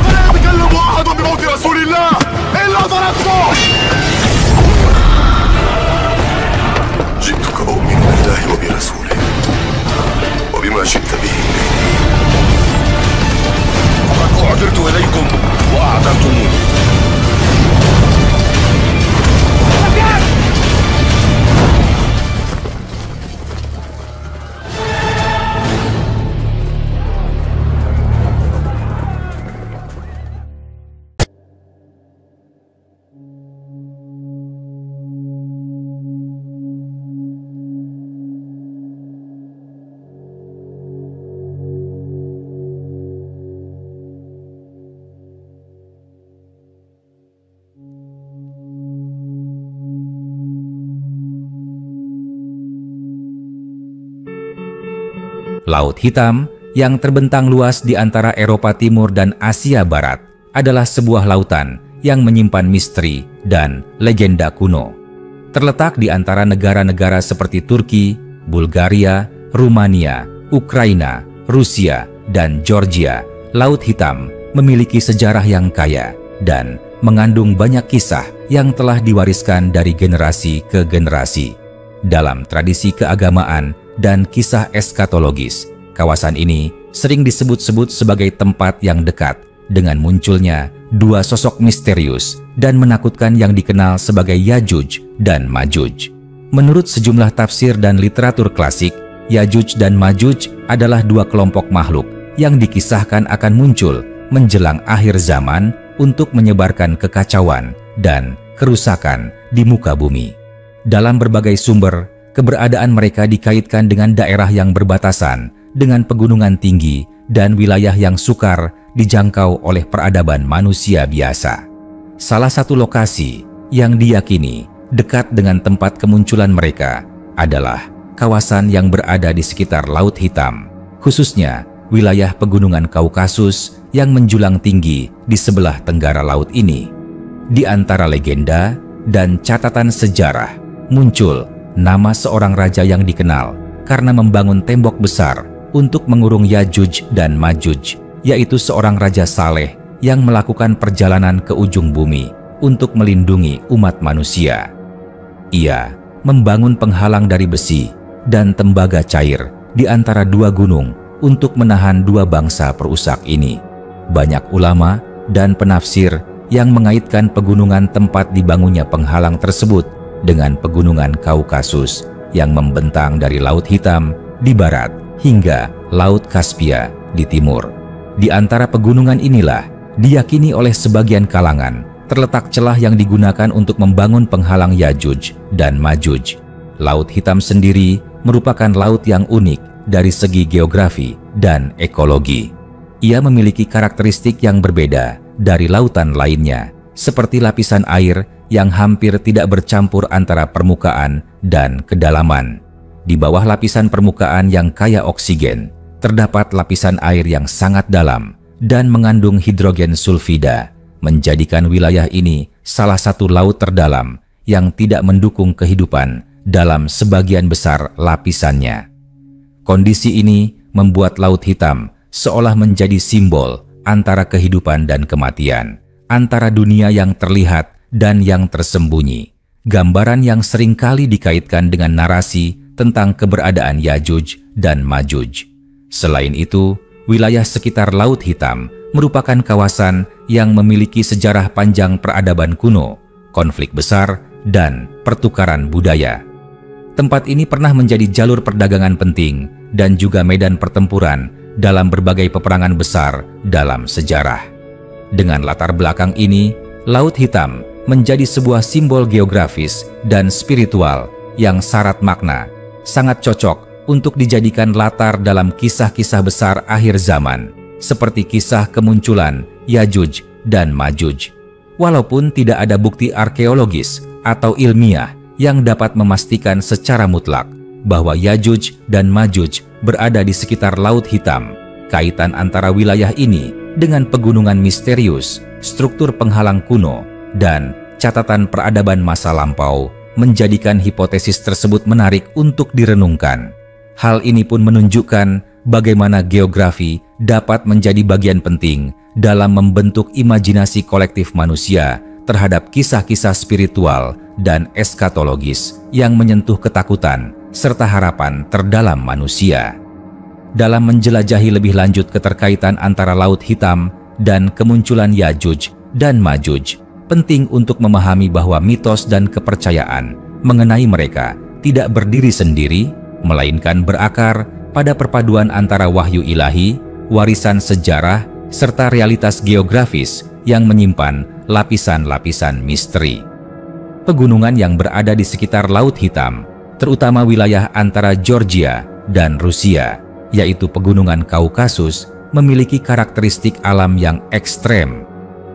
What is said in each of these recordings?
فلا يتكلم أحد بموت رسول الله إلا ضربته. جئتك أؤمن بالله وبرسوله وبما شئت به فقد أعذرت إليكم وأعذرتموني. Laut Hitam yang terbentang luas di antara Eropa Timur dan Asia Barat adalah sebuah lautan yang menyimpan misteri dan legenda kuno. Terletak di antara negara-negara seperti Turki, Bulgaria, Rumania, Ukraina, Rusia, dan Georgia, Laut Hitam memiliki sejarah yang kaya dan mengandung banyak kisah yang telah diwariskan dari generasi ke generasi. Dalam tradisi keagamaan dan kisah eskatologis, kawasan ini sering disebut-sebut sebagai tempat yang dekat dengan munculnya dua sosok misterius dan menakutkan yang dikenal sebagai Yajuj dan Majuj. Menurut sejumlah tafsir dan literatur klasik, Yajuj dan Majuj adalah dua kelompok makhluk yang dikisahkan akan muncul menjelang akhir zaman untuk menyebarkan kekacauan dan kerusakan di muka bumi. Dalam berbagai sumber, keberadaan mereka dikaitkan dengan daerah yang berbatasan dengan pegunungan tinggi dan wilayah yang sukar dijangkau oleh peradaban manusia biasa. Salah satu lokasi yang diyakini dekat dengan tempat kemunculan mereka adalah kawasan yang berada di sekitar Laut Hitam, khususnya wilayah pegunungan Kaukasus yang menjulang tinggi di sebelah tenggara laut ini. Di antara legenda dan catatan sejarah, muncul nama seorang raja yang dikenal karena membangun tembok besar untuk mengurung Yajuj dan Majuj, yaitu seorang raja saleh yang melakukan perjalanan ke ujung bumi untuk melindungi umat manusia. Ia membangun penghalang dari besi dan tembaga cair di antara dua gunung untuk menahan dua bangsa perusak ini. Banyak ulama dan penafsir yang mengaitkan pegunungan tempat dibangunnya penghalang tersebut dengan pegunungan Kaukasus yang membentang dari Laut Hitam di barat hingga Laut Kaspia di timur. Di antara pegunungan inilah diyakini oleh sebagian kalangan terletak celah yang digunakan untuk membangun penghalang Yajuj dan Majuj. Laut Hitam sendiri merupakan laut yang unik dari segi geografi dan ekologi. Ia memiliki karakteristik yang berbeda dari lautan lainnya, seperti lapisan air yang hampir tidak bercampur antara permukaan dan kedalaman. Di bawah lapisan permukaan yang kaya oksigen, terdapat lapisan air yang sangat dalam dan mengandung hidrogen sulfida, menjadikan wilayah ini salah satu laut terdalam yang tidak mendukung kehidupan dalam sebagian besar lapisannya. Kondisi ini membuat Laut Hitam seolah menjadi simbol antara kehidupan dan kematian, antara dunia yang terlihat dan yang tersembunyi, gambaran yang seringkali dikaitkan dengan narasi tentang keberadaan Yajuj dan Majuj. Selain itu, wilayah sekitar Laut Hitam merupakan kawasan yang memiliki sejarah panjang peradaban kuno, konflik besar, dan pertukaran budaya. Tempat ini pernah menjadi jalur perdagangan penting dan juga medan pertempuran dalam berbagai peperangan besar dalam sejarah. Dengan latar belakang ini, Laut Hitam menjadi sebuah simbol geografis dan spiritual yang syarat makna, sangat cocok untuk dijadikan latar dalam kisah-kisah besar akhir zaman, seperti kisah kemunculan Yajuj dan Majuj. Walaupun tidak ada bukti arkeologis atau ilmiah yang dapat memastikan secara mutlak bahwa Yajuj dan Majuj berada di sekitar Laut Hitam, kaitan antara wilayah ini dengan pegunungan misterius, struktur penghalang kuno, dan catatan peradaban masa lampau menjadikan hipotesis tersebut menarik untuk direnungkan. Hal ini pun menunjukkan bagaimana geografi dapat menjadi bagian penting dalam membentuk imajinasi kolektif manusia terhadap kisah-kisah spiritual dan eskatologis yang menyentuh ketakutan serta harapan terdalam manusia. Dalam menjelajahi lebih lanjut keterkaitan antara Laut Hitam dan kemunculan Yajuj dan Majuj, penting untuk memahami bahwa mitos dan kepercayaan mengenai mereka tidak berdiri sendiri, melainkan berakar pada perpaduan antara wahyu ilahi, warisan sejarah, serta realitas geografis yang menyimpan lapisan-lapisan misteri. Pegunungan yang berada di sekitar Laut Hitam, terutama wilayah antara Georgia dan Rusia, yaitu Pegunungan Kaukasus, memiliki karakteristik alam yang ekstrem.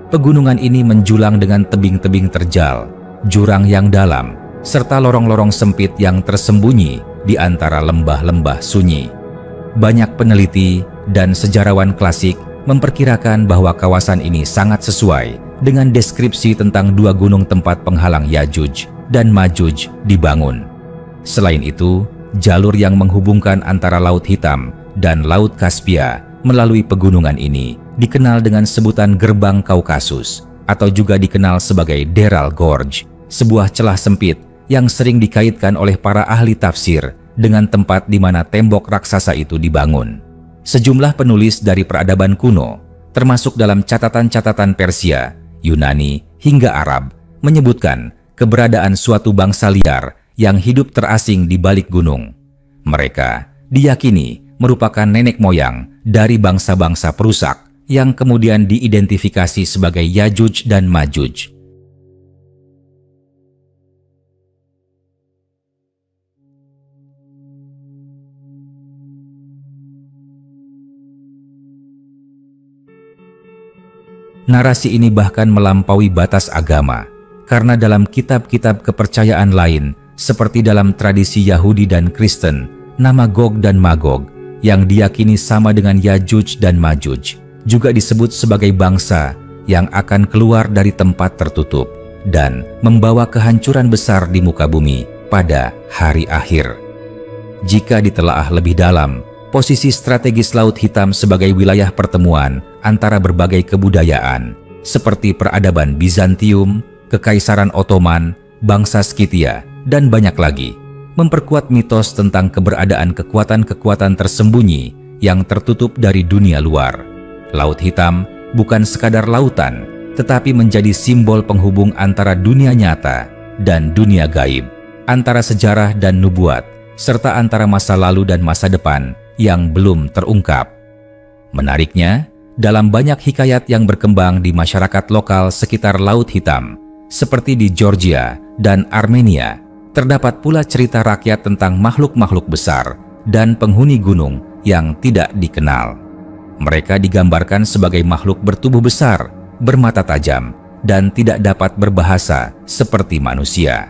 Pegunungan ini menjulang dengan tebing-tebing terjal, jurang yang dalam, serta lorong-lorong sempit yang tersembunyi di antara lembah-lembah sunyi. Banyak peneliti dan sejarawan klasik memperkirakan bahwa kawasan ini sangat sesuai dengan deskripsi tentang dua gunung tempat penghalang Yajuj dan Majuj dibangun. Selain itu, jalur yang menghubungkan antara Laut Hitam dan Laut Kaspia melalui pegunungan ini dikenal dengan sebutan Gerbang Kaukasus atau juga dikenal sebagai Deral Gorge, sebuah celah sempit yang sering dikaitkan oleh para ahli tafsir dengan tempat di mana tembok raksasa itu dibangun. Sejumlah penulis dari peradaban kuno, termasuk dalam catatan-catatan Persia, Yunani, hingga Arab, menyebutkan keberadaan suatu bangsa liar yang hidup terasing di balik gunung. Mereka diyakini merupakan nenek moyang dari bangsa-bangsa perusak yang kemudian diidentifikasi sebagai Yajuj dan Majuj. Narasi ini bahkan melampaui batas agama, karena dalam kitab-kitab kepercayaan lain, seperti dalam tradisi Yahudi dan Kristen, nama Gog dan Magog, yang diyakini sama dengan Yajuj dan Majuj, juga disebut sebagai bangsa yang akan keluar dari tempat tertutup dan membawa kehancuran besar di muka bumi pada hari akhir. Jika ditelaah lebih dalam, posisi strategis Laut Hitam sebagai wilayah pertemuan antara berbagai kebudayaan, seperti peradaban Bizantium, Kekaisaran Ottoman, bangsa Skythia, dan banyak lagi, memperkuat mitos tentang keberadaan kekuatan-kekuatan tersembunyi yang tertutup dari dunia luar. Laut Hitam bukan sekadar lautan, tetapi menjadi simbol penghubung antara dunia nyata dan dunia gaib, antara sejarah dan nubuat, serta antara masa lalu dan masa depan yang belum terungkap. Menariknya, dalam banyak hikayat yang berkembang di masyarakat lokal sekitar Laut Hitam, seperti di Georgia dan Armenia, terdapat pula cerita rakyat tentang makhluk-makhluk besar dan penghuni gunung yang tidak dikenal. Mereka digambarkan sebagai makhluk bertubuh besar, bermata tajam, dan tidak dapat berbahasa seperti manusia.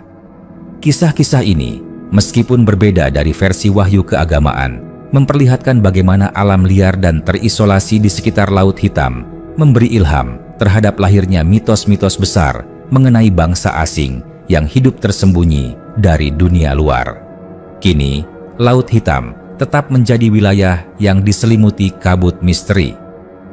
Kisah-kisah ini, meskipun berbeda dari versi wahyu keagamaan, memperlihatkan bagaimana alam liar dan terisolasi di sekitar Laut Hitam memberi ilham terhadap lahirnya mitos-mitos besar mengenai bangsa asing yang hidup tersembunyi dari dunia luar. Kini, Laut Hitam tetap menjadi wilayah yang diselimuti kabut misteri.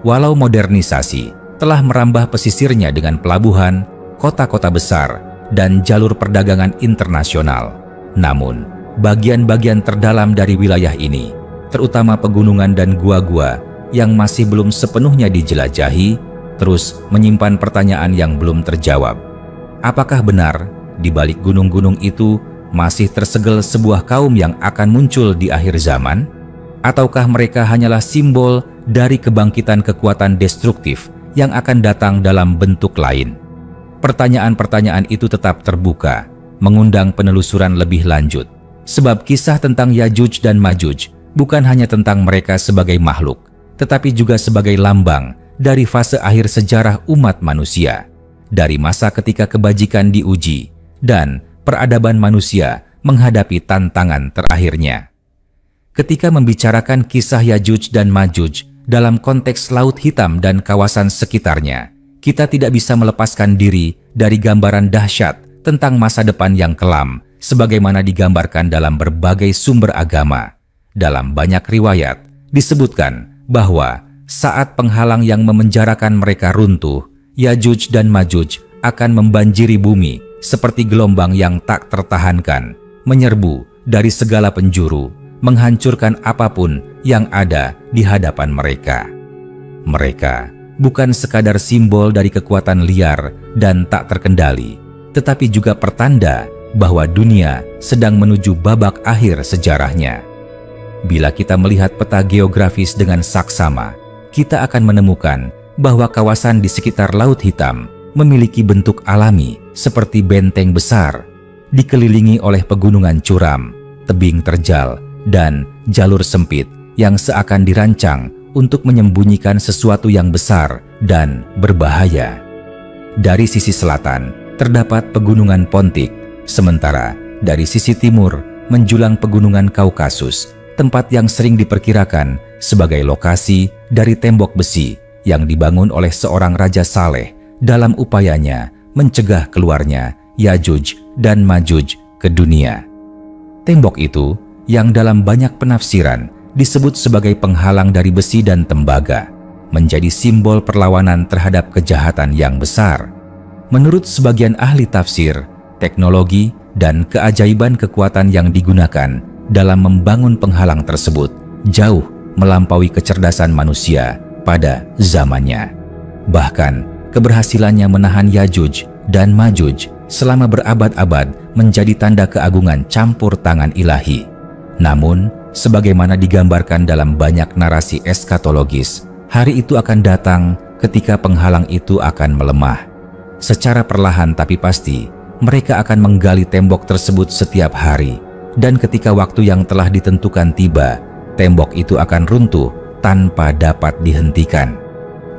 Walau modernisasi telah merambah pesisirnya dengan pelabuhan, kota-kota besar, dan jalur perdagangan internasional, namun bagian-bagian terdalam dari wilayah ini, terutama pegunungan dan gua-gua yang masih belum sepenuhnya dijelajahi, terus menyimpan pertanyaan yang belum terjawab. Apakah benar di balik gunung-gunung itu masih tersegel sebuah kaum yang akan muncul di akhir zaman? Ataukah mereka hanyalah simbol dari kebangkitan kekuatan destruktif yang akan datang dalam bentuk lain? Pertanyaan-pertanyaan itu tetap terbuka, mengundang penelusuran lebih lanjut, sebab kisah tentang Yajuj dan Majuj bukan hanya tentang mereka sebagai makhluk, tetapi juga sebagai lambang dari fase akhir sejarah umat manusia, dari masa ketika kebajikan diuji dan peradaban manusia menghadapi tantangan terakhirnya. Ketika membicarakan kisah Yajuj dan Majuj dalam konteks Laut Hitam dan kawasan sekitarnya, kita tidak bisa melepaskan diri dari gambaran dahsyat tentang masa depan yang kelam, sebagaimana digambarkan dalam berbagai sumber agama. Dalam banyak riwayat disebutkan bahwa saat penghalang yang memenjarakan mereka runtuh, Yajuj dan Majuj akan membanjiri bumi seperti gelombang yang tak tertahankan, menyerbu dari segala penjuru, menghancurkan apapun yang ada di hadapan mereka. Mereka bukan sekadar simbol dari kekuatan liar dan tak terkendali, tetapi juga pertanda bahwa dunia sedang menuju babak akhir sejarahnya. Bila kita melihat peta geografis dengan saksama, kita akan menemukan bahwa kawasan di sekitar Laut Hitam memiliki bentuk alami seperti benteng besar, dikelilingi oleh pegunungan curam, tebing terjal, dan jalur sempit yang seakan dirancang untuk menyembunyikan sesuatu yang besar dan berbahaya. Dari sisi selatan terdapat pegunungan Pontik, sementara dari sisi timur menjulang pegunungan Kaukasus, tempat yang sering diperkirakan sebagai lokasi dari tembok besi yang dibangun oleh seorang Raja Saleh dalam upayanya mencegah keluarnya Yajuj dan Majuj ke dunia. Tembok itu yang dalam banyak penafsiran disebut sebagai penghalang dari besi dan tembaga, menjadi simbol perlawanan terhadap kejahatan yang besar. Menurut sebagian ahli tafsir, teknologi dan keajaiban kekuatan yang digunakan dalam membangun penghalang tersebut jauh melampaui kecerdasan manusia pada zamannya. Bahkan, keberhasilannya menahan Yajuj dan Majuj selama berabad-abad menjadi tanda keagungan campur tangan ilahi. Namun, sebagaimana digambarkan dalam banyak narasi eskatologis, hari itu akan datang ketika penghalang itu akan melemah. Secara perlahan tapi pasti, mereka akan menggali tembok tersebut setiap hari, dan ketika waktu yang telah ditentukan tiba, tembok itu akan runtuh tanpa dapat dihentikan.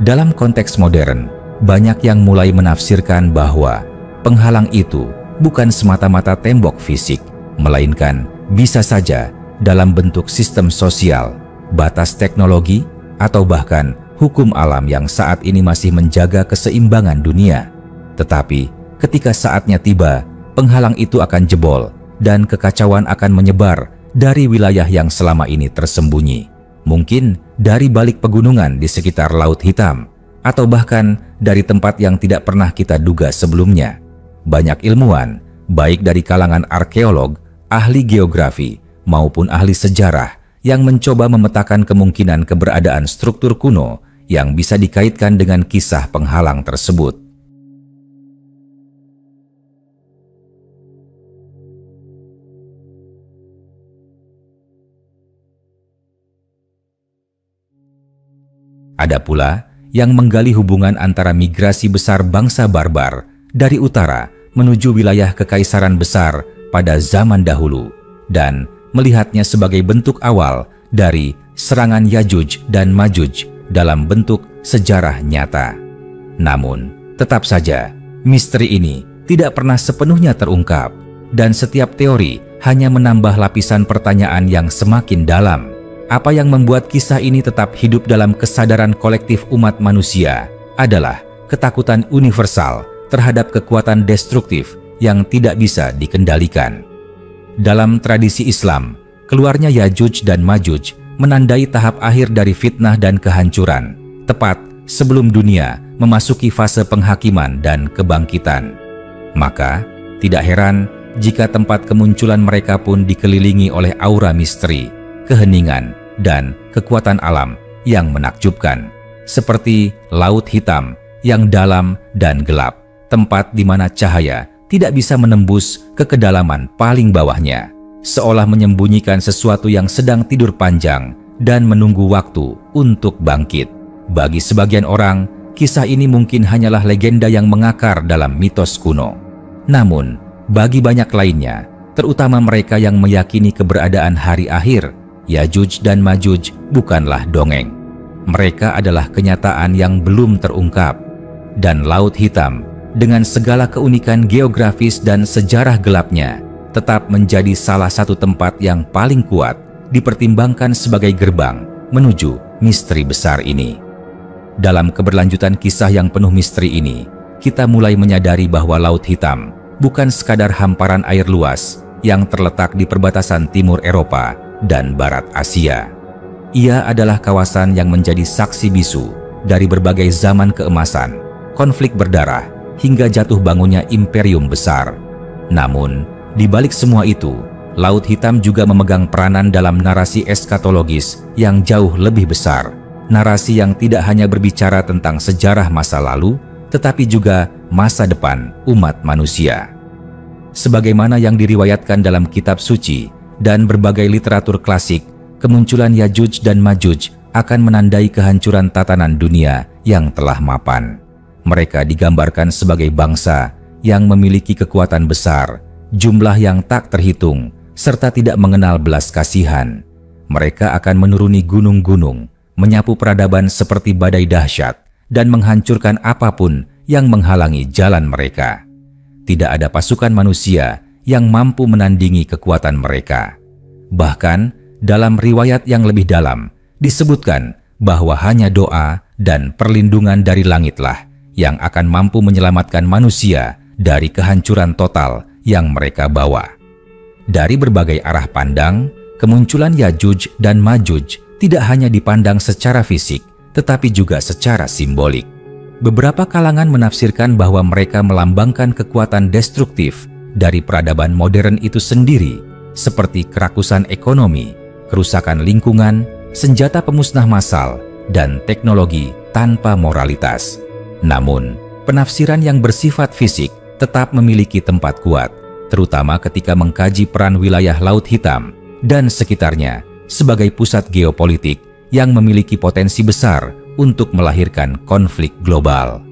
Dalam konteks modern, banyak yang mulai menafsirkan bahwa penghalang itu bukan semata-mata tembok fisik, melainkan bisa saja dalam bentuk sistem sosial, batas teknologi, atau bahkan hukum alam yang saat ini masih menjaga keseimbangan dunia. Tetapi ketika saatnya tiba, penghalang itu akan jebol dan kekacauan akan menyebar dari wilayah yang selama ini tersembunyi. Mungkin dari balik pegunungan di sekitar Laut Hitam, atau bahkan dari tempat yang tidak pernah kita duga sebelumnya. Banyak ilmuwan, baik dari kalangan arkeolog, ahli geografi, maupun ahli sejarah, yang mencoba memetakan kemungkinan keberadaan struktur kuno yang bisa dikaitkan dengan kisah penghalang tersebut. Ada pula yang menggali hubungan antara migrasi besar bangsa barbar dari utara menuju wilayah kekaisaran besar pada zaman dahulu dan melihatnya sebagai bentuk awal dari serangan Yajuj dan Majuj dalam bentuk sejarah nyata. Namun, tetap saja misteri ini tidak pernah sepenuhnya terungkap, dan setiap teori hanya menambah lapisan pertanyaan yang semakin dalam. Apa yang membuat kisah ini tetap hidup dalam kesadaran kolektif umat manusia adalah ketakutan universal terhadap kekuatan destruktif yang tidak bisa dikendalikan. Dalam tradisi Islam, keluarnya Yajuj dan Majuj menandai tahap akhir dari fitnah dan kehancuran, tepat sebelum dunia memasuki fase penghakiman dan kebangkitan. Maka, tidak heran jika tempat kemunculan mereka pun dikelilingi oleh aura misteri, keheningan, dan kekuatan alam yang menakjubkan, seperti Laut Hitam yang dalam dan gelap, tempat di mana cahaya tidak bisa menembus ke kedalaman paling bawahnya, seolah menyembunyikan sesuatu yang sedang tidur panjang dan menunggu waktu untuk bangkit. Bagi sebagian orang, kisah ini mungkin hanyalah legenda yang mengakar dalam mitos kuno. Namun, bagi banyak lainnya, terutama mereka yang meyakini keberadaan hari akhir, Yajuj dan Majuj bukanlah dongeng. Mereka adalah kenyataan yang belum terungkap. Dan Laut Hitam, dengan segala keunikan geografis dan sejarah gelapnya, tetap menjadi salah satu tempat yang paling kuat dipertimbangkan sebagai gerbang menuju misteri besar ini. Dalam keberlanjutan kisah yang penuh misteri ini, kita mulai menyadari bahwa Laut Hitam bukan sekadar hamparan air luas yang terletak di perbatasan timur Eropa dan Barat Asia. Ia adalah kawasan yang menjadi saksi bisu dari berbagai zaman keemasan, konflik berdarah, hingga jatuh bangunnya imperium besar. Namun, di balik semua itu, Laut Hitam juga memegang peranan dalam narasi eskatologis yang jauh lebih besar. Narasi yang tidak hanya berbicara tentang sejarah masa lalu, tetapi juga masa depan umat manusia. Sebagaimana yang diriwayatkan dalam kitab suci dan berbagai literatur klasik, kemunculan Yajuj dan Majuj akan menandai kehancuran tatanan dunia yang telah mapan. Mereka digambarkan sebagai bangsa yang memiliki kekuatan besar, jumlah yang tak terhitung, serta tidak mengenal belas kasihan. Mereka akan menuruni gunung-gunung, menyapu peradaban seperti badai dahsyat, dan menghancurkan apapun yang menghalangi jalan mereka. Tidak ada pasukan manusia yang mampu menandingi kekuatan mereka. Bahkan, dalam riwayat yang lebih dalam, disebutkan bahwa hanya doa dan perlindungan dari langitlah yang akan mampu menyelamatkan manusia dari kehancuran total yang mereka bawa. Dari berbagai arah pandang, kemunculan Yajuj dan Majuj tidak hanya dipandang secara fisik, tetapi juga secara simbolik. Beberapa kalangan menafsirkan bahwa mereka melambangkan kekuatan destruktif dari peradaban modern itu sendiri, seperti kerakusan ekonomi, kerusakan lingkungan, senjata pemusnah massal, dan teknologi tanpa moralitas. Namun, penafsiran yang bersifat fisik tetap memiliki tempat kuat, terutama ketika mengkaji peran wilayah Laut Hitam dan sekitarnya sebagai pusat geopolitik yang memiliki potensi besar untuk melahirkan konflik global.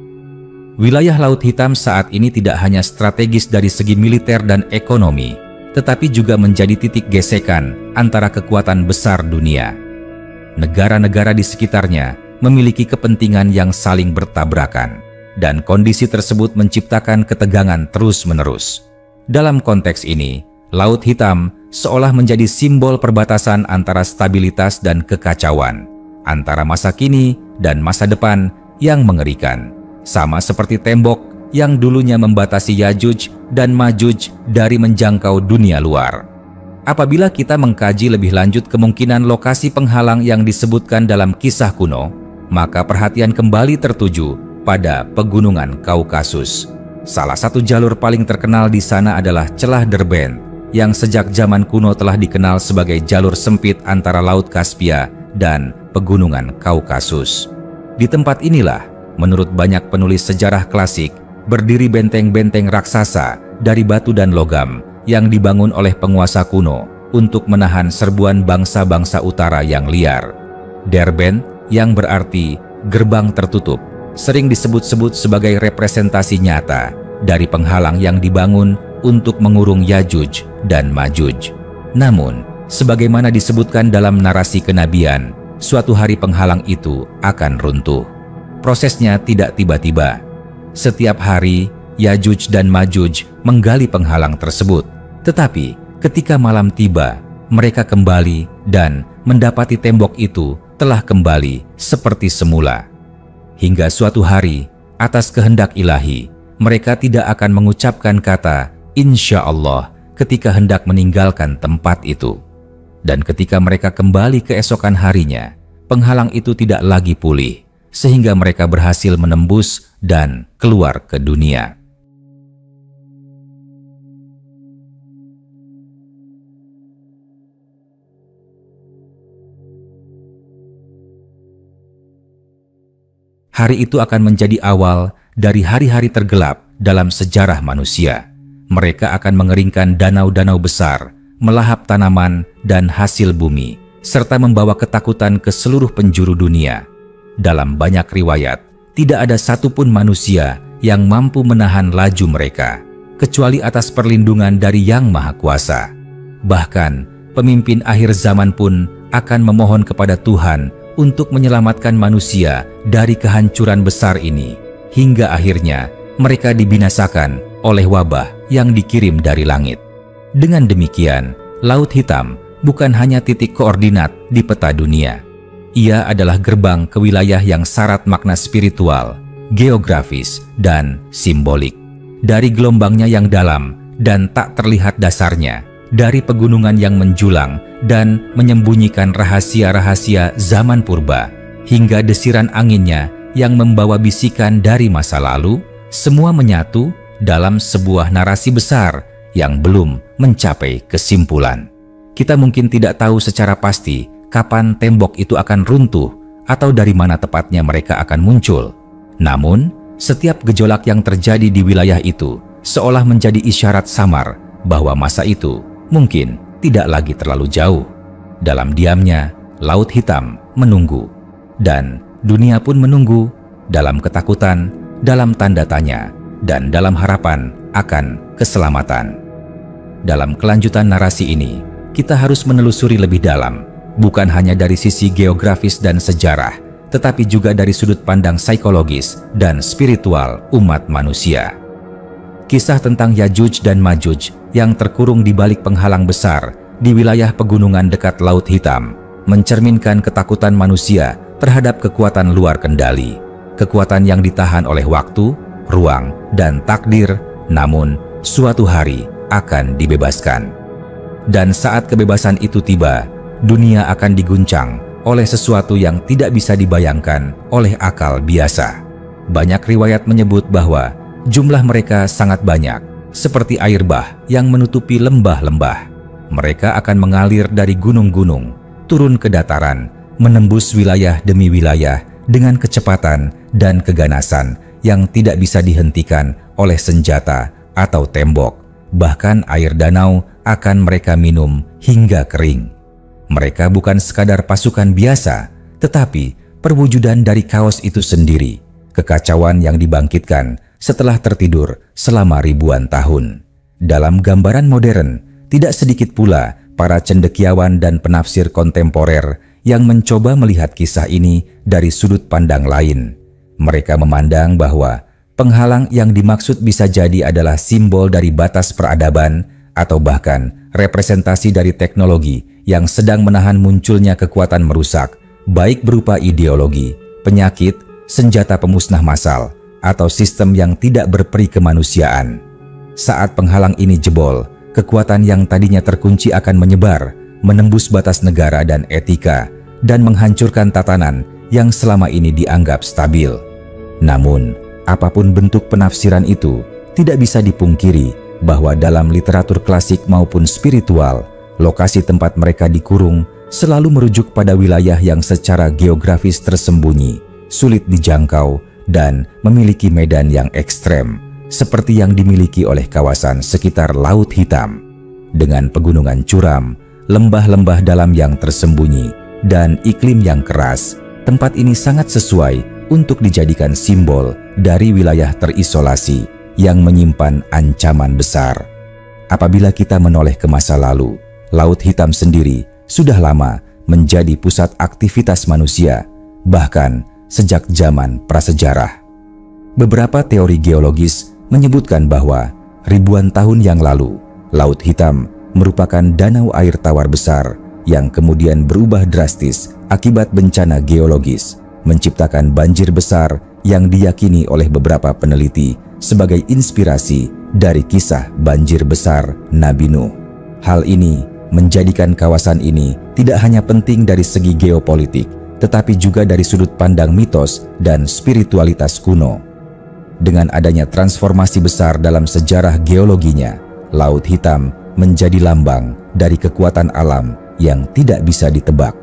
Wilayah Laut Hitam saat ini tidak hanya strategis dari segi militer dan ekonomi, tetapi juga menjadi titik gesekan antara kekuatan besar dunia. Negara-negara di sekitarnya memiliki kepentingan yang saling bertabrakan, dan kondisi tersebut menciptakan ketegangan terus-menerus. Dalam konteks ini, Laut Hitam seolah menjadi simbol perbatasan antara stabilitas dan kekacauan, antara masa kini dan masa depan yang mengerikan, sama seperti tembok yang dulunya membatasi Yajuj dan Majuj dari menjangkau dunia luar. Apabila kita mengkaji lebih lanjut kemungkinan lokasi penghalang yang disebutkan dalam kisah kuno, maka perhatian kembali tertuju pada pegunungan Kaukasus. Salah satu jalur paling terkenal di sana adalah Celah Derbent, yang sejak zaman kuno telah dikenal sebagai jalur sempit antara Laut Kaspia dan pegunungan Kaukasus. Di tempat inilah, menurut banyak penulis sejarah klasik, berdiri benteng-benteng raksasa dari batu dan logam yang dibangun oleh penguasa kuno untuk menahan serbuan bangsa-bangsa utara yang liar. Derbent, yang berarti gerbang tertutup, sering disebut-sebut sebagai representasi nyata dari penghalang yang dibangun untuk mengurung Yajuj dan Majuj. Namun, sebagaimana disebutkan dalam narasi kenabian, suatu hari penghalang itu akan runtuh. Prosesnya tidak tiba-tiba. Setiap hari, Yajuj dan Majuj menggali penghalang tersebut. Tetapi, ketika malam tiba, mereka kembali dan mendapati tembok itu telah kembali seperti semula. Hingga suatu hari, atas kehendak ilahi, mereka tidak akan mengucapkan kata Insya Allah ketika hendak meninggalkan tempat itu. Dan ketika mereka kembali keesokan harinya, penghalang itu tidak lagi pulih, sehingga mereka berhasil menembus dan keluar ke dunia. Hari itu akan menjadi awal dari hari-hari tergelap dalam sejarah manusia. Mereka akan mengeringkan danau-danau besar, melahap tanaman dan hasil bumi, serta membawa ketakutan ke seluruh penjuru dunia. Dalam banyak riwayat, tidak ada satupun manusia yang mampu menahan laju mereka, kecuali atas perlindungan dari Yang Maha Kuasa. Bahkan, pemimpin akhir zaman pun akan memohon kepada Tuhan untuk menyelamatkan manusia dari kehancuran besar ini, hingga akhirnya mereka dibinasakan oleh wabah yang dikirim dari langit. Dengan demikian, Laut Hitam bukan hanya titik koordinat di peta dunia. Ia adalah gerbang ke wilayah yang syarat makna spiritual, geografis, dan simbolik. Dari gelombangnya yang dalam dan tak terlihat dasarnya, dari pegunungan yang menjulang dan menyembunyikan rahasia-rahasia zaman purba, hingga desiran anginnya yang membawa bisikan dari masa lalu, semua menyatu dalam sebuah narasi besar yang belum mencapai kesimpulan. Kita mungkin tidak tahu secara pasti kapan tembok itu akan runtuh atau dari mana tepatnya mereka akan muncul. Namun, setiap gejolak yang terjadi di wilayah itu seolah menjadi isyarat samar bahwa masa itu mungkin tidak lagi terlalu jauh. Dalam diamnya, Laut Hitam menunggu, dan dunia pun menunggu dalam ketakutan, dalam tanda tanya, dan dalam harapan akan keselamatan. Dalam kelanjutan narasi ini, kita harus menelusuri lebih dalam, bukan hanya dari sisi geografis dan sejarah, tetapi juga dari sudut pandang psikologis dan spiritual umat manusia. Kisah tentang Yajuj dan Majuj yang terkurung di balik penghalang besar di wilayah pegunungan dekat Laut Hitam mencerminkan ketakutan manusia terhadap kekuatan luar kendali, kekuatan yang ditahan oleh waktu, ruang, dan takdir, namun suatu hari akan dibebaskan. Dan saat kebebasan itu tiba, dunia akan diguncang oleh sesuatu yang tidak bisa dibayangkan oleh akal biasa. Banyak riwayat menyebut bahwa jumlah mereka sangat banyak, seperti air bah yang menutupi lembah-lembah. Mereka akan mengalir dari gunung-gunung, turun ke dataran, menembus wilayah demi wilayah dengan kecepatan dan keganasan yang tidak bisa dihentikan oleh senjata atau tembok. Bahkan air danau akan mereka minum hingga kering. Mereka bukan sekadar pasukan biasa, tetapi perwujudan dari kaos itu sendiri, kekacauan yang dibangkitkan setelah tertidur selama ribuan tahun. Dalam gambaran modern, tidak sedikit pula para cendekiawan dan penafsir kontemporer yang mencoba melihat kisah ini dari sudut pandang lain. Mereka memandang bahwa penghalang yang dimaksud bisa jadi adalah simbol dari batas peradaban atau bahkan representasi dari teknologi yang sedang menahan munculnya kekuatan merusak, baik berupa ideologi, penyakit, senjata pemusnah massal, atau sistem yang tidak berperi kemanusiaan. Saat penghalang ini jebol, kekuatan yang tadinya terkunci akan menyebar, menembus batas negara dan etika, dan menghancurkan tatanan yang selama ini dianggap stabil. Namun, apapun bentuk penafsiran itu, tidak bisa dipungkiri bahwa dalam literatur klasik maupun spiritual, lokasi tempat mereka dikurung selalu merujuk pada wilayah yang secara geografis tersembunyi, sulit dijangkau, dan memiliki medan yang ekstrem, seperti yang dimiliki oleh kawasan sekitar Laut Hitam. Dengan pegunungan curam, lembah-lembah dalam yang tersembunyi, dan iklim yang keras, tempat ini sangat sesuai untuk dijadikan simbol dari wilayah terisolasi yang menyimpan ancaman besar. Apabila kita menoleh ke masa lalu, Laut Hitam sendiri sudah lama menjadi pusat aktivitas manusia, bahkan sejak zaman prasejarah. Beberapa teori geologis menyebutkan bahwa ribuan tahun yang lalu, Laut Hitam merupakan danau air tawar besar yang kemudian berubah drastis akibat bencana geologis, menciptakan banjir besar yang diyakini oleh beberapa peneliti sebagai inspirasi dari kisah banjir besar Nabi Nuh. Hal ini menjadikan kawasan ini tidak hanya penting dari segi geopolitik, tetapi juga dari sudut pandang mitos dan spiritualitas kuno. Dengan adanya transformasi besar dalam sejarah geologinya, Laut Hitam menjadi lambang dari kekuatan alam yang tidak bisa ditebak.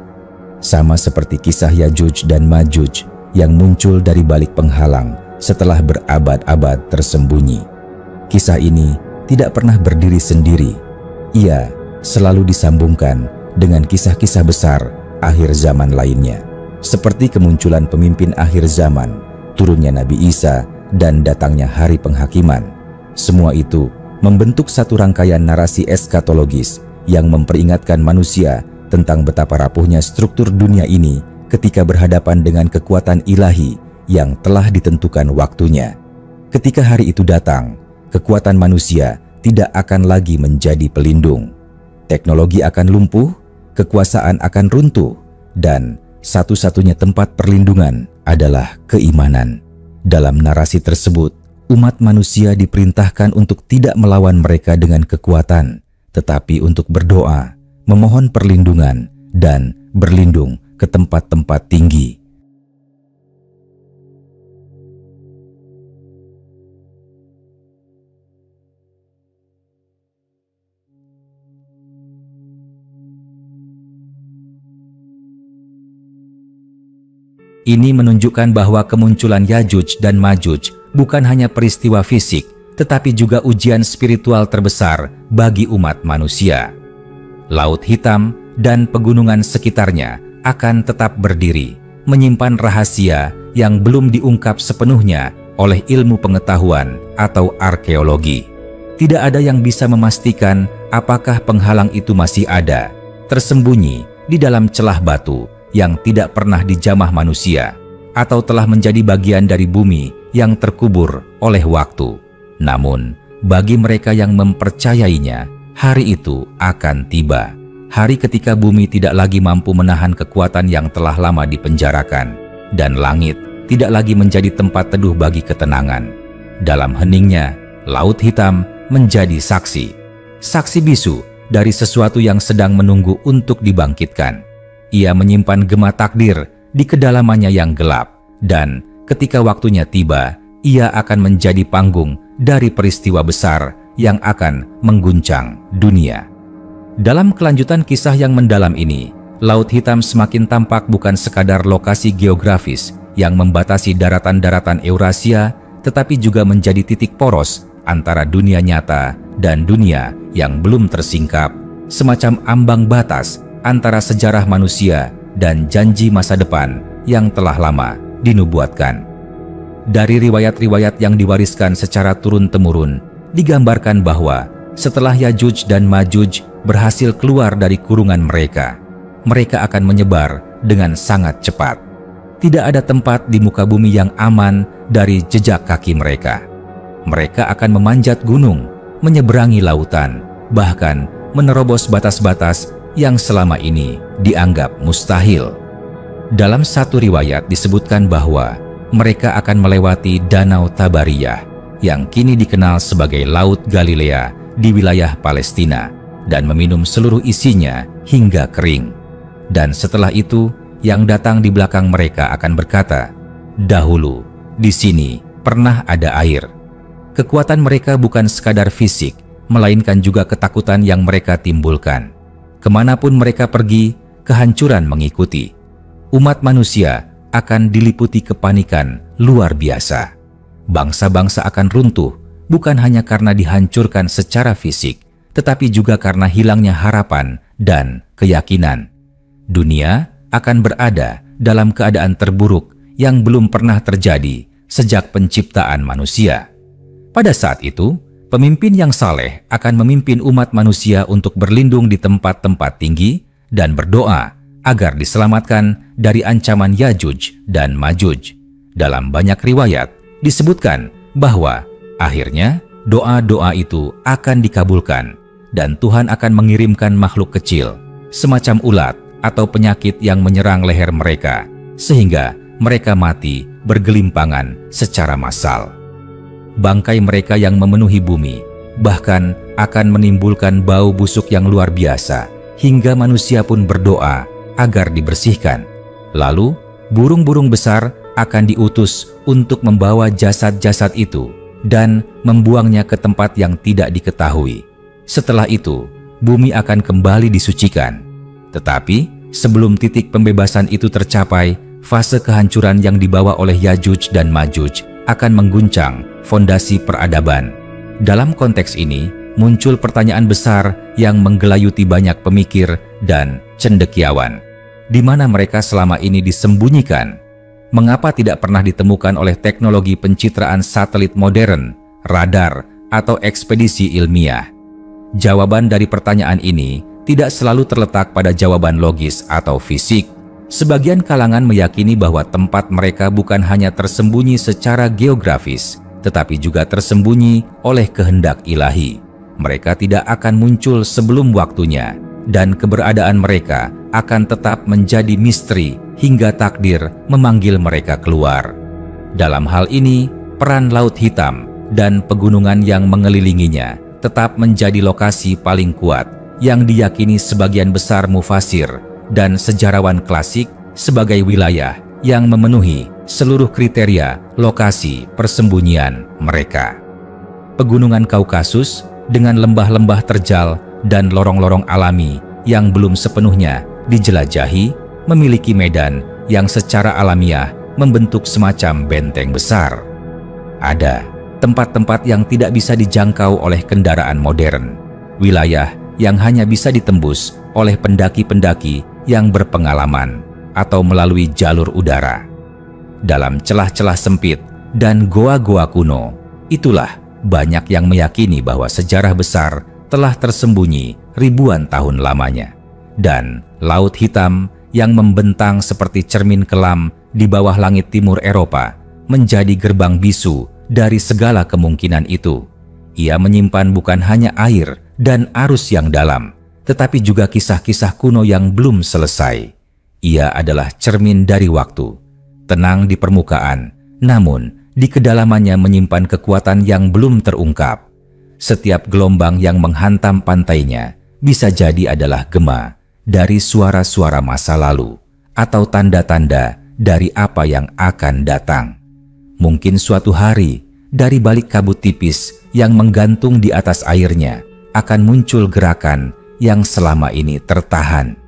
Sama seperti kisah Yajuj dan Majuj yang muncul dari balik penghalang setelah berabad-abad tersembunyi. Kisah ini tidak pernah berdiri sendiri. Ia selalu disambungkan dengan kisah-kisah besar akhir zaman lainnya, seperti kemunculan pemimpin akhir zaman, turunnya Nabi Isa, dan datangnya hari penghakiman. Semua itu membentuk satu rangkaian narasi eskatologis yang memperingatkan manusia tentang betapa rapuhnya struktur dunia ini ketika berhadapan dengan kekuatan ilahi yang telah ditentukan waktunya. Ketika hari itu datang, kekuatan manusia tidak akan lagi menjadi pelindung. Teknologi akan lumpuh, kekuasaan akan runtuh, dan satu-satunya tempat perlindungan adalah keimanan. Dalam narasi tersebut, umat manusia diperintahkan untuk tidak melawan mereka dengan kekuatan, tetapi untuk berdoa, memohon perlindungan, dan berlindung ke tempat-tempat tinggi. Ini menunjukkan bahwa kemunculan Yajuj dan Majuj bukan hanya peristiwa fisik, tetapi juga ujian spiritual terbesar bagi umat manusia. Laut Hitam dan pegunungan sekitarnya akan tetap berdiri, menyimpan rahasia yang belum diungkap sepenuhnya oleh ilmu pengetahuan atau arkeologi. Tidak ada yang bisa memastikan apakah penghalang itu masih ada, tersembunyi di dalam celah batu yang tidak pernah dijamah manusia, atau telah menjadi bagian dari bumi yang terkubur oleh waktu. Namun, bagi mereka yang mempercayainya, hari itu akan tiba. Hari ketika bumi tidak lagi mampu menahan kekuatan yang telah lama dipenjarakan, dan langit tidak lagi menjadi tempat teduh bagi ketenangan. Dalam heningnya, Laut Hitam menjadi saksi. Saksi bisu dari sesuatu yang sedang menunggu untuk dibangkitkan. Ia menyimpan gema takdir di kedalamannya yang gelap, dan ketika waktunya tiba, ia akan menjadi panggung dari peristiwa besar yang akan mengguncang dunia. Dalam kelanjutan kisah yang mendalam ini, Laut Hitam semakin tampak bukan sekadar lokasi geografis yang membatasi daratan-daratan Eurasia, tetapi juga menjadi titik poros antara dunia nyata dan dunia yang belum tersingkap, semacam ambang batas antara sejarah manusia dan janji masa depan yang telah lama dinubuatkan. Dari riwayat-riwayat yang diwariskan secara turun-temurun, digambarkan bahwa setelah Yajuj dan Majuj berhasil keluar dari kurungan mereka, mereka akan menyebar dengan sangat cepat. Tidak ada tempat di muka bumi yang aman dari jejak kaki mereka. Mereka akan memanjat gunung, menyeberangi lautan, bahkan menerobos batas-batas yang selama ini dianggap mustahil. Dalam satu riwayat disebutkan bahwa mereka akan melewati Danau Tabariyah yang kini dikenal sebagai Laut Galilea di wilayah Palestina dan meminum seluruh isinya hingga kering. Dan setelah itu, yang datang di belakang mereka akan berkata, "Dahulu di sini pernah ada air." Kekuatan mereka bukan sekadar fisik, melainkan juga ketakutan yang mereka timbulkan. Kemanapun mereka pergi, kehancuran mengikuti. Umat manusia akan diliputi kepanikan luar biasa. Bangsa-bangsa akan runtuh, bukan hanya karena dihancurkan secara fisik, tetapi juga karena hilangnya harapan dan keyakinan. Dunia akan berada dalam keadaan terburuk yang belum pernah terjadi sejak penciptaan manusia. Pada saat itu, pemimpin yang saleh akan memimpin umat manusia untuk berlindung di tempat-tempat tinggi dan berdoa agar diselamatkan dari ancaman Yajuj dan Majuj. Dalam banyak riwayat disebutkan bahwa akhirnya doa-doa itu akan dikabulkan dan Tuhan akan mengirimkan makhluk kecil, semacam ulat atau penyakit yang menyerang leher mereka, sehingga mereka mati bergelimpangan secara massal. Bangkai mereka yang memenuhi bumi bahkan akan menimbulkan bau busuk yang luar biasa, hingga manusia pun berdoa agar dibersihkan. Lalu burung-burung besar akan diutus untuk membawa jasad-jasad itu dan membuangnya ke tempat yang tidak diketahui. Setelah itu, bumi akan kembali disucikan. Tetapi sebelum titik pembebasan itu tercapai, fase kehancuran yang dibawa oleh Yajuj dan Majuj akan mengguncang fondasi peradaban. Dalam konteks ini, muncul pertanyaan besar yang menggelayuti banyak pemikir dan cendekiawan. Di mana mereka selama ini disembunyikan? Mengapa tidak pernah ditemukan oleh teknologi pencitraan satelit modern, radar, atau ekspedisi ilmiah? Jawaban dari pertanyaan ini tidak selalu terletak pada jawaban logis atau fisik. Sebagian kalangan meyakini bahwa tempat mereka bukan hanya tersembunyi secara geografis, tetapi juga tersembunyi oleh kehendak ilahi. Mereka tidak akan muncul sebelum waktunya, dan keberadaan mereka akan tetap menjadi misteri hingga takdir memanggil mereka keluar. Dalam hal ini, peran Laut Hitam dan pegunungan yang mengelilinginya tetap menjadi lokasi paling kuat yang diyakini sebagian besar mufasir dan sejarawan klasik sebagai wilayah yang memenuhi seluruh kriteria lokasi persembunyian mereka. Pegunungan Kaukasus dengan lembah-lembah terjal dan lorong-lorong alami yang belum sepenuhnya dijelajahi memiliki medan yang secara alamiah membentuk semacam benteng besar. Ada tempat-tempat yang tidak bisa dijangkau oleh kendaraan modern, wilayah yang hanya bisa ditembus oleh pendaki-pendaki yang berpengalaman atau melalui jalur udara. Dalam celah-celah sempit dan goa-goa kuno, itulah banyak yang meyakini bahwa sejarah besar telah tersembunyi ribuan tahun lamanya. Dan Laut Hitam yang membentang seperti cermin kelam di bawah langit timur Eropa menjadi gerbang bisu dari segala kemungkinan itu. Ia menyimpan bukan hanya air dan arus yang dalam, tetapi juga kisah-kisah kuno yang belum selesai. Ia adalah cermin dari waktu, tenang di permukaan, namun di kedalamannya menyimpan kekuatan yang belum terungkap. Setiap gelombang yang menghantam pantainya bisa jadi adalah gema dari suara-suara masa lalu atau tanda-tanda dari apa yang akan datang. Mungkin suatu hari, dari balik kabut tipis yang menggantung di atas airnya, akan muncul gerakan yang selama ini tertahan.